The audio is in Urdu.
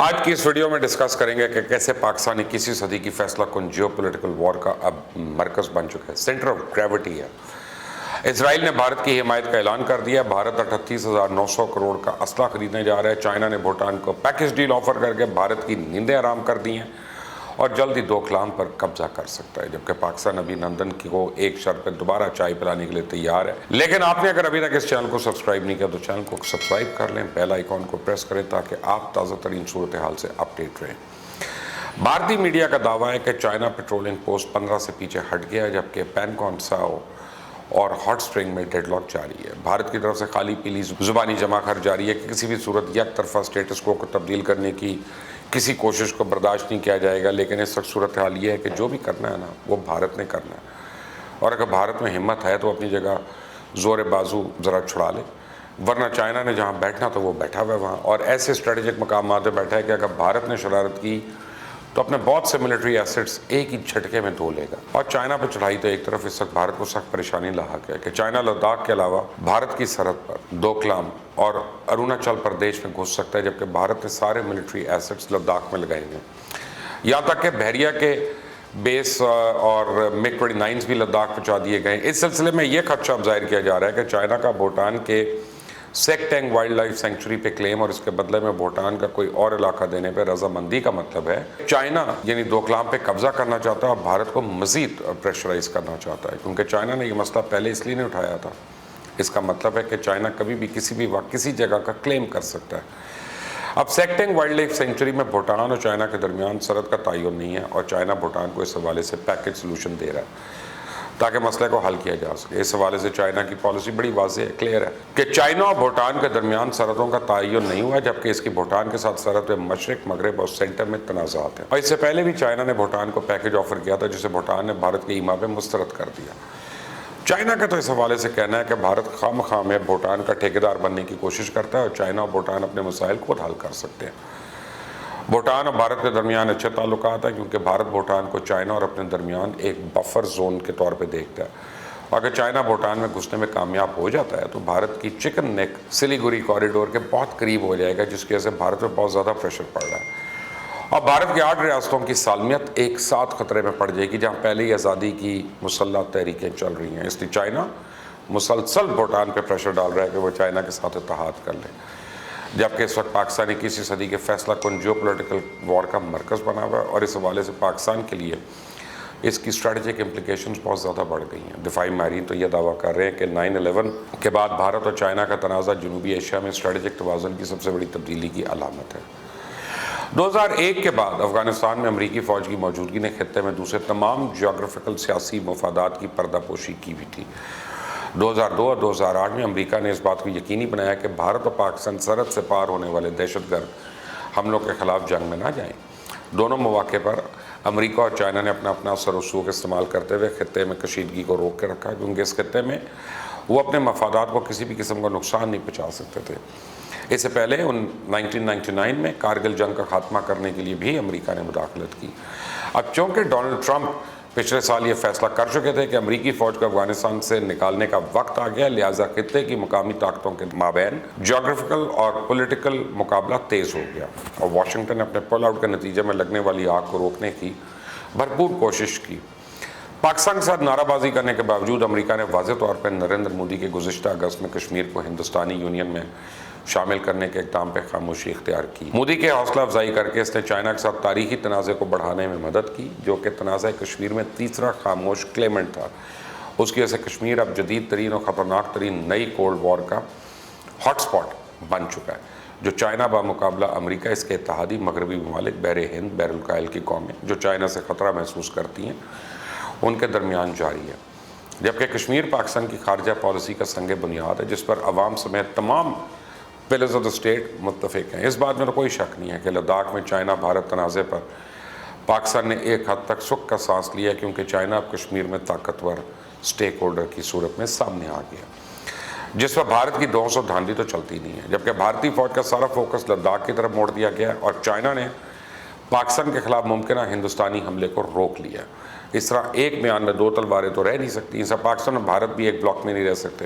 آج کی اس ویڈیو میں ڈسکس کریں گے کہ کیسے پاکستان 21ویں صدی کی فیصلہ کن جیو پولیٹیکل وار کا اب مرکز بن چکا ہے، سینٹر آف گریوٹی ہے۔ اسرائیل نے بھارت کی حمایت کا اعلان کر دیا، بھارت 38,900 کروڑ کا اسلحہ خریدنے جا رہا ہے۔ چائنا نے بھوٹان کو پیکج ڈیل آفر کر کے بھارت کی نیندیں آرام کر دی ہیں اور جلد ہی ڈوکلام پر قبضہ کر سکتا ہے، جبکہ پاکستان ابھی نندن کو ایک شرط پہ دوبارہ چائے پلانے کے لیے تیار ہے۔ لیکن آپ نے اگر ابھی تک اس چینل کو سبسکرائب نہیں کیا تو چینل کو سبسکرائب کر لیں، بیل آئیکن کو پریس کریں تاکہ آپ تازہ ترین صورتحال سے اپڈیٹ رہیں۔ بھارتی میڈیا کا دعویٰ ہے کہ چائنا پیٹرولنگ پوسٹ 15 سے پیچھے ہٹ گیا ہے، جبکہ پینگانگ ساؤ اور ہاٹ سپرنگ میں ڈیڈ لاک جاری ہے۔ بھارت کی طرف سے خالی پیلی زبانی جمع خرچ جاری ہے کہ کسی بھی صورت یک طرفہ سٹیٹس کو تبدیل کرنے کی کسی کوشش کو برداشت نہیں کیا جائے گا، لیکن اس وقت صورتحال یہ ہے کہ جو بھی کرنا ہے نا وہ بھارت نے کرنا ہے، اور اگر بھارت میں ہمت ہے تو اپنی جگہ زور بازو ذرا چھڑا لے، ورنہ چائنا نے جہاں بیٹھنا تو وہ بیٹھا ہوا ہے وہاں، اور ایسے اسٹریٹجک مقامات پہ بیٹھا ہے کہ اگر بھارت نے شرارت کی تو اپنے بہت سے ملٹری ایسٹس ایک ہی جھٹکے میں دھو لے گا۔ اور چائنا پہ چڑھائی تو ایک طرف اس وقت بھارت کو سخت پریشانی لاحق ہے کہ چائنا لداخ کے علاوہ بھارت کی سرحد پر ڈوکلام اور اروناچل پردیش میں گھس سکتا ہے، جبکہ بھارت نے سارے ملٹری ایسٹس لداخ میں لگائے ہیں، یہاں تک کہ بحریہ کے بیس اور مگ 29 بھی لداخ پہنچا دیے گئے۔ اس سلسلے میں یہ خدشہ اب ظاہر کیا جا رہا ہے کہ چائنا کا بھوٹان کے سیکٹینگ وائلڈ لائف سینکچوری پہ کلیم اور اس کے بدلے میں بھوٹان کا کوئی اور علاقہ دینے پہ رضامندی کا مطلب ہے چائنا یعنی ڈوکلام پہ قبضہ کرنا چاہتا ہے اور بھارت کو مزید پریشرائز کرنا چاہتا ہے، کیونکہ چائنا نے یہ مسئلہ پہلے اس لیے نہیں اٹھایا تھا۔ اس کا مطلب ہے کہ چائنا کبھی بھی کسی بھی وقت کسی جگہ کا کلیم کر سکتا ہے۔ اب سیکٹینگ وائلڈ لائف سینکچوری میں بھوٹان اور چائنا کے درمیان سرحد کا تعین نہیں ہے، اور چائنا بھوٹان کو اس حوالے سے پیکج سلوشن دے رہا ہے تاکہ مسئلے کو حل کیا جا سکے۔ اس حوالے سے چائنا کی پالیسی بڑی واضح ہے، کلیئر ہے کہ چائنا اور بھوٹان کے درمیان سرحدوں کا تعین نہیں ہوا ہے، جبکہ اس کی بھوٹان کے ساتھ سرحد میں مشرق، مغرب اور سینٹر میں تنازعات ہیں، اور اس سے پہلے بھی چائنا نے بھوٹان کو پیکج آفر کیا تھا جسے بھوٹان نے بھارت کے ایما پہ مسترد کر دیا۔ چائنا کا تو اس حوالے سے کہنا ہے کہ بھارت خواہ مخواہ میں بھوٹان کا ٹھیکیدار بننے کی کوشش کرتا ہے، اور چائنا اور بھوٹان اپنے مسائل خود حل کر سکتے ہیں۔ بھوٹان اور بھارت کے درمیان اچھے تعلقات ہیں، کیونکہ بھارت بھوٹان کو چائنا اور اپنے درمیان ایک بفر زون کے طور پہ دیکھتا ہے۔ اگر چائنا بھوٹان میں گھسنے میں کامیاب ہو جاتا ہے تو بھارت کی چکن نیک سلیگوری کوریڈور کے بہت قریب ہو جائے گا، جس کی وجہ سے بھارت میں بہت زیادہ پریشر پڑ رہا ہے، اور بھارت کی 8 ریاستوں کی سالمیت ایک ساتھ خطرے میں پڑ جائے گی، جہاں پہلے ہی آزادی کی مسلح تحریکیں چل رہی ہیں۔ اس لیے چائنا مسلسل بھوٹان پہ پریشر ڈال رہا ہے کہ وہ چائنا کے ساتھ اتحاد کر لے، جبکہ اس وقت پاکستان 21ویں صدی کے فیصلہ کن جیو پولیٹیکل وار کا مرکز بنا ہوا ہے، اور اس حوالے سے پاکستان کے لیے اس کی اسٹریٹجک امپلیکیشنز بہت زیادہ بڑھ گئی ہیں۔ دفاعی ماہرین تو یہ دعویٰ کر رہے ہیں کہ 9/11 کے بعد بھارت اور چائنا کا تنازع جنوبی ایشیا میں اسٹریٹجک توازن کی سب سے بڑی تبدیلی کی علامت ہے۔ 2001 کے بعد افغانستان میں امریکی فوج کی موجودگی نے خطے میں دوسرے تمام جیوگرافیکل سیاسی مفادات کی پردہ پوشی کی بھی تھی۔ 2002 اور 2008 میں امریکہ نے اس بات کو یقینی بنایا کہ بھارت اور پاکستان سرحد سے پار ہونے والے دہشت گرد حملوں کے خلاف جنگ میں نہ جائیں۔ دونوں مواقع پر امریکہ اور چائنا نے اپنا اثر و رسوخ استعمال کرتے ہوئے خطے میں کشیدگی کو روک کے رکھا، کیونکہ اس خطے میں وہ اپنے مفادات کو کسی بھی قسم کا نقصان نہیں پہنچا سکتے تھے۔ اس سے پہلے 1999 میں کارگل جنگ کا خاتمہ کرنے کے لیے بھی امریکہ نے مداخلت کی۔ اب چونکہ ڈونلڈ ٹرمپ پچھلے سال یہ فیصلہ کر چکے تھے کہ امریکی فوج کو افغانستان سے نکالنے کا وقت آ گیا، لہٰذا خطے کی مقامی طاقتوں کے مابین جیوگرافیکل اور پولیٹیکل مقابلہ تیز ہو گیا، اور واشنگٹن نے اپنے پل آؤٹ کے نتیجے میں لگنے والی آگ کو روکنے کی بھرپور کوشش کی۔ پاکستان کے ساتھ نعرہ بازی کرنے کے باوجود امریکہ نے واضح طور پر نریندر مودی کے گزشتہ اگست میں کشمیر کو ہندوستانی یونین میں شامل کرنے کے اقدام پہ خاموشی اختیار کی۔ مودی کے حوصلہ افزائی کر کے اس نے چائنا کے ساتھ تاریخی تنازع کو بڑھانے میں مدد کی، جو کہ تنازع کشمیر میں تیسرا خاموش کلیمنٹ تھا۔ اس کی وجہ سے کشمیر اب جدید ترین اور خطرناک ترین نئی کولڈ وار کا ہاٹ سپاٹ بن چکا ہے، جو چائنا بمقابلہ امریکہ، اس کے اتحادی مغربی ممالک، بحر ہند، بحر الکاہل کی قومیں جو چائنا سے خطرہ محسوس کرتی ہیں، ان کے درمیان جاری ہے۔ جبکہ کشمیر پاکستان کی خارجہ پالیسی کا سنگ بنیاد ہے، جس پر عوام سمیت تمام پلرز آف دا اسٹیٹ متفق ہیں۔ اس بات میں تو کوئی شک نہیں ہے کہ لداخ میں چائنا بھارت تنازع پر پاکستان نے ایک حد تک سکھ کا سانس لیا، کیونکہ چائنا اب کشمیر میں طاقتور سٹیک ہولڈر کی صورت میں سامنے آ گیا، جس پر بھارت کی 200 دھاندلی تو چلتی نہیں ہے، جبکہ بھارتی فوج کا سارا فوکس لداخ کی طرف موڑ دیا گیا، اور چائنا نے پاکستان کے خلاف ممکنہ ہندوستانی حملے کو روک لیا۔ اس طرح ایک میان میں 2 تلواریں تو رہ نہیں سکتی، اس طرح پاکستان اور بھارت بھی ایک بلاک میں نہیں رہ سکتے۔